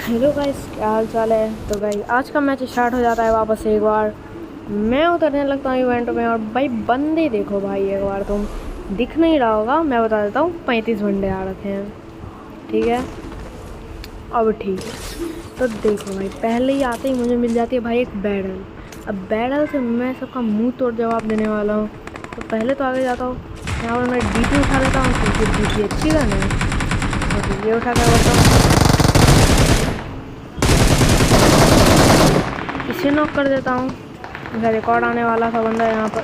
Hello guys, क्या हाल चाल है। तो भाई आज का मैच स्टार्ट हो जाता है वापस से एक बार। मैं उतरने लगता हूँ इवेंट में और भाई बंदे देखो भाई, एक बार तुम दिख नहीं रहा होगा, मैं बता देता हूँ 35 बंदे आ रखे हैं। ठीक है, अब ठीक है। तो देखो भाई, पहले ही आते ही मुझे मिल जाती है भाई एक बैरल। अब बैरल से मैं सबका मुंह तोड़ जवाब देने वाला हूँ। तो पहले तो आगे जाता हूँ, यहाँ पर मैं डीपी उठा लेता हूँ क्योंकि डीपी अच्छी गन है। तो ये उठा कर बोलता हूँ, इसे नॉक कर देता हूँ। मेरा रिकॉर्ड आने वाला था बंदा यहाँ पर,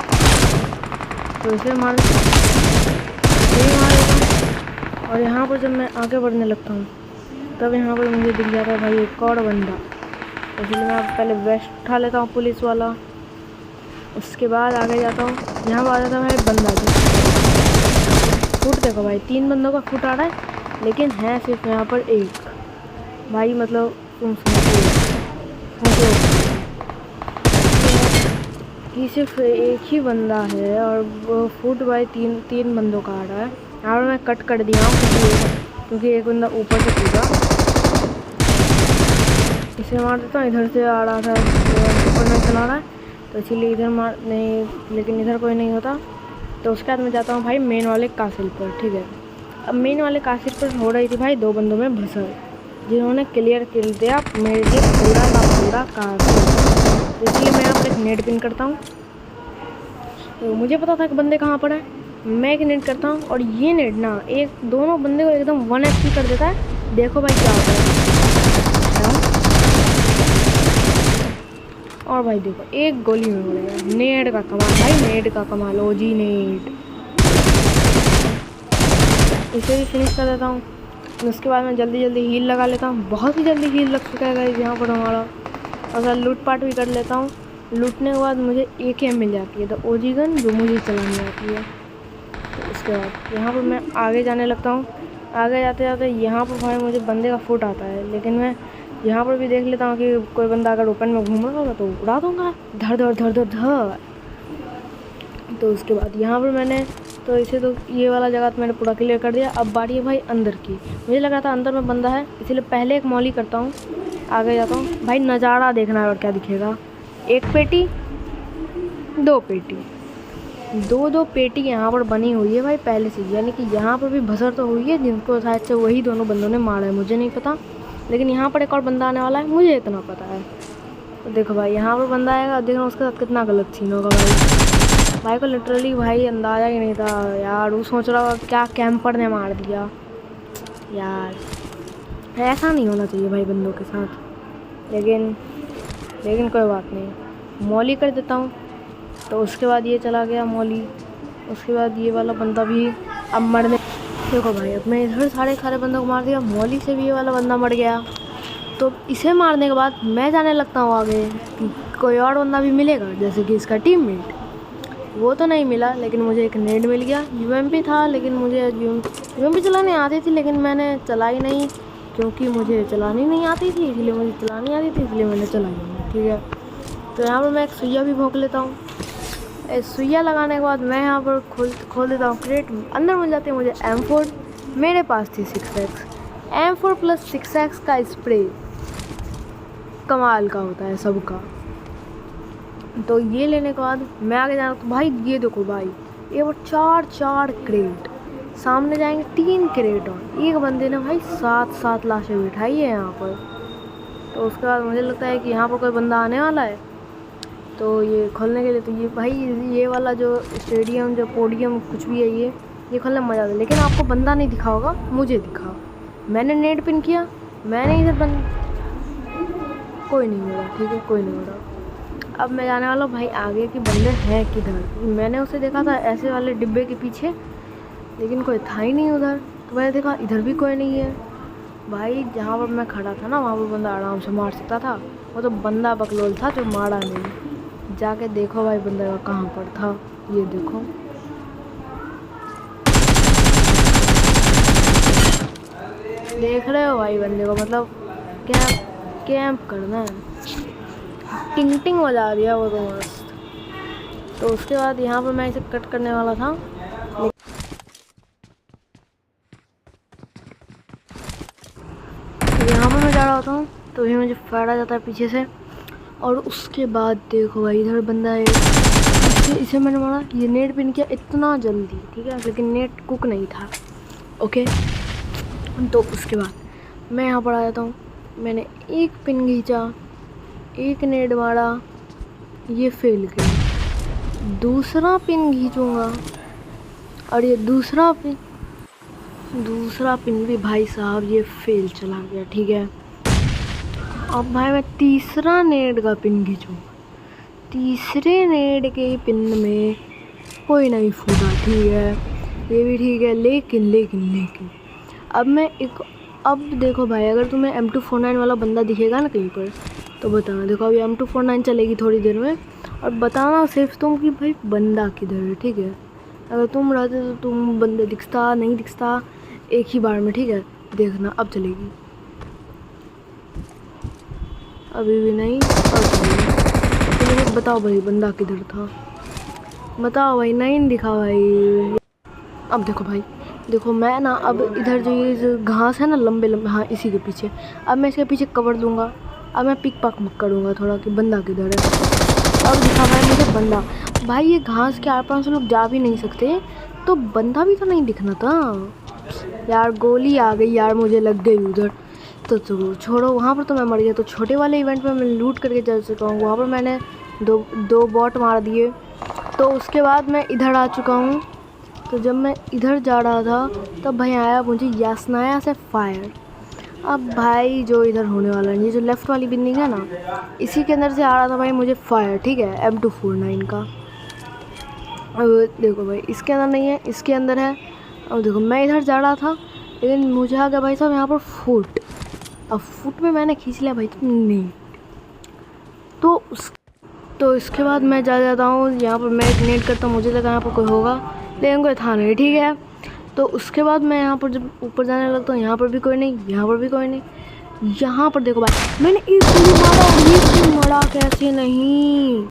तो इसे मार देता हूँ। और यहाँ पर जब मैं आगे बढ़ने लगता हूँ तब यहाँ पर मुझे दिख जाता है भाई एक और बंदा। इसलिए मैं पहले वेस्ट उठा लेता हूँ पुलिस वाला। उसके बाद आगे जाता हूँ, यहाँ पर आ जाता है भाई बंदा जी। फुट देखो भाई, 3 बंदों का फुट आ रहा है, लेकिन है सिर्फ यहाँ पर एक भाई। मतलब तुम सोचो कि सिर्फ एक ही बंदा है और वो फुट बाई तीन बंदों का आ रहा है। यहाँ पर मैं कट कर दिया हूँ क्योंकि एक बंदा ऊपर से कूदा। इसे मार देता हूँ, इधर से आ रहा था, ऊपर में चला रहा है तो इसीलिए इधर मार नहीं, लेकिन इधर कोई नहीं होता। तो उसके बाद मैं जाता हूँ भाई मेन वाले कासिल पर। ठीक है, अब मेन वाले कासिल पर हो रही थी भाई 2 बंदों में भसड़, जिन्होंने क्लियर कर दिया मेरे लिए पूरा का पूरा कासिल। इसलिए मैं यहाँ पर एक नेट पिन करता हूँ। तो मुझे पता था कि बंदे कहाँ पर है, मैं एक नेट करता हूँ और ये नेट ना एक दोनों बंदे को एकदम 1 HP कर देता है। देखो भाई क्या होता है। और भाई देखो एक गोली में मर गया। नेट का कमाल भाई, नेट का कमाल, ओजी नेट। इसे भी फिनिश कर देता हूँ। उसके बाद मैं जल्दी जल्दी हील लगा लेता हूँ, बहुत ही जल्दी हील लग चुका है गाइस यहाँ पर हमारा। अगर लूट पाट भी कर लेता हूँ, लूटने के बाद मुझे AKM मिल जाती है, तो ओजी गन जो मुझे चलानी आती है। तो उसके बाद यहाँ पर मैं आगे जाने लगता हूँ। आगे जाते जाते यहाँ पर भाई मुझे बंदे का फुट आता है, लेकिन मैं यहाँ पर भी देख लेता हूँ कि कोई बंदा अगर ओपन में घूम रहा होगा तो उड़ा दूँगा, धर धर धर धर धर। तो उसके बाद यहाँ पर मैंने तो इसे तो ये वाला जगह तो मैंने पूरा क्लियर कर दिया। अब बारी है भाई अंदर की। मुझे लग रहा था अंदर में बंदा है, इसलिए पहले एक मॉली करता हूँ, आगे जाता हूँ। भाई नज़ारा देखना है और क्या दिखेगा। 1 पेटी 2 पेटी, 2 पेटी यहाँ पर बनी हुई है भाई पहले से, यानी कि यहाँ पर भी भसड़ तो हुई है, जिनको शायद से वही दोनों बंदों ने मारा है, मुझे नहीं पता। लेकिन यहाँ पर एक और बंदा आने वाला है, मुझे इतना पता है। तो देखो भाई यहाँ पर बंदा आएगा, देखना उसके साथ कितना गलत सीन होगा भाई को लिटरली भाई अंदाज़ा ही नहीं था यार। वो सोच रहा होगा क्या कैंपर ने मार दिया यार। ऐसा नहीं होना चाहिए भाई बंदों के साथ, लेकिन कोई बात नहीं, मॉली कर देता हूँ। तो उसके बाद ये चला गया मॉली। उसके बाद ये वाला बंदा भी अब मरने। देखो भाई अब मैं इधर सारे बंदों को मार दिया, मॉली से भी ये वाला बंदा मर गया। तो इसे मारने के बाद मैं जाने लगता हूँ आगे कि कोई और बंदा भी मिलेगा, जैसे कि इसका टीममेट। वो तो नहीं मिला, लेकिन मुझे एक नेट मिल गया। UMP था, लेकिन मुझे UMP चलाने आती थी, लेकिन मैंने चलाई नहीं क्योंकि मुझे चलानी नहीं आती थी, इसलिए मुझे चलानी आती थी इसलिए मैंने चलाई नहीं। ठीक है, तो यहाँ पर मैं एक सुइया भी भोंक लेता हूँ। सुइया लगाने के बाद मैं यहाँ पर खोल देता हूँ क्रेट, अंदर मिल जाती है मुझे M4। मेरे पास थी 6x, M4 प्लस 6x का स्प्रे कमाल का होता है सबका। तो ये लेने के बाद मैं आगे जाना, तो भाई ये देखो भाई, ये वो 4 क्रेट, सामने जाएंगे 3 क्रेट, और एक बंदे ने भाई 7 लाशें बिठाई है यहाँ पर। तो उसके बाद मुझे लगता है कि यहाँ पर कोई बंदा आने वाला है, तो ये खोलने के लिए तो ये भाई ये वाला जो स्टेडियम जो पोडियम कुछ भी है ये खोलने में मज़ा आता है। लेकिन आपको बंदा नहीं दिखा होगा, मुझे दिखा। मैंने नेट पिन किया, मैंने इधर कोई नहीं मिला। ठीक है, कोई नहीं मिला। अब मैं जाने वाला हूँ भाई आगे कि बंदे हैं किधर। मैंने उसे देखा था ऐसे वाले डिब्बे के पीछे, लेकिन कोई था ही नहीं उधर। तो मैंने देखा इधर भी कोई नहीं है भाई। जहाँ पर मैं खड़ा था ना वहाँ पर बंदा आराम से मार सकता था, वो तो बंदा बकलोल था जो मारा नहीं। जाके देखो भाई बंदा कहाँ पर था, ये देखो। देख रहे हो भाई बंदे को, मतलब कैंप करना है, टिंग टिंग बजा दिया वो तो मस्त। तो उसके बाद यहाँ पर मैं इसे कट करने वाला था, यहाँ पर मैं जा रहा होता हूँ तो भी मुझे फायर आ जाता है पीछे से। और उसके बाद देखो भाई इधर बंदा है, इसे मैंने मारा, ये नेट पिन किया इतना जल्दी, ठीक है, लेकिन नेट कुक नहीं था। ओके, तो उसके बाद मैं यहाँ पर आ जाता हूँ, मैंने एक पिन खींचा, एक नेट मारा, ये फेल गया। दूसरा पिन खींचूँगा और ये दूसरा पिन भी भाई साहब ये फेल चला गया, ठीक है। अब भाई मैं तीसरा नेट का पिन खींचूँगा, तीसरे नेट के पिन में कोई नहीं फूटा, ठीक है, ये भी ठीक है। लेकिन अब देखो भाई, अगर तुम्हें M249 वाला बंदा दिखेगा ना कहीं पर तो बताना। देखो अभी M249 चलेगी थोड़ी देर में, और बताना सिर्फ तुम कि भाई बंदा किधर है, ठीक है। अगर तुम रहते तो तुम बंदे दिखता नहीं दिखता एक ही बार में, ठीक है। देखना अब चलेगी, अभी भी नहीं, अब चलेगी। तो बताओ भाई बंदा किधर था, बताओ भाई, नहीं दिखा भाई। अब देखो भाई, देखो मैं ना अब इधर जो घास है ना लंबे, हाँ इसी के पीछे, अब मैं इसके पीछे कवर दूंगा। अब मैं पिक पक करूँगा थोड़ा कि बंदा किधर है। अब दिखा भाई मुझे बंदा, भाई ये घास के आर पार से लोग जा भी नहीं सकते, तो बंदा भी तो नहीं दिखना था यार। गोली आ गई यार, मुझे लग गई उधर, तो छोड़ो, वहाँ पर तो मैं मर गया। तो छोटे वाले इवेंट में मैं लूट करके जा चुका हूँ, वहाँ पर मैंने दो बॉट मार दिए। तो उसके बाद मैं इधर आ चुका हूँ। तो जब मैं इधर जा रहा था तब भाई आया मुझे यासनाया से फायर। अब भाई जो इधर होने वाला है, ये जो लेफ़्ट वाली बिल्डिंग है ना, इसी के अंदर से आ रहा था भाई मुझे फायर, ठीक है, M249 का। अब देखो भाई इसके अंदर नहीं है, इसके अंदर है। अब देखो मैं इधर जा रहा था, लेकिन मुझे आ गया भाई साहब यहाँ पर फुट। अब फुट में मैंने खींच लिया भाई नहीं, तो इसके बाद मैं जाता हूँ यहाँ पर, मैं एक नेट करता हूँ, मुझे लगा यहाँ पर कोई होगा, लेकिन कोई था नहीं, ठीक है। तो उसके बाद मैं यहाँ पर जब ऊपर जाने लगता हूँ, यहाँ पर भी कोई नहीं, यहाँ पर भी कोई नहीं। यहाँ पर देखो भाई मैंने एक गोली मारा और ये मरा कैसे नहीं।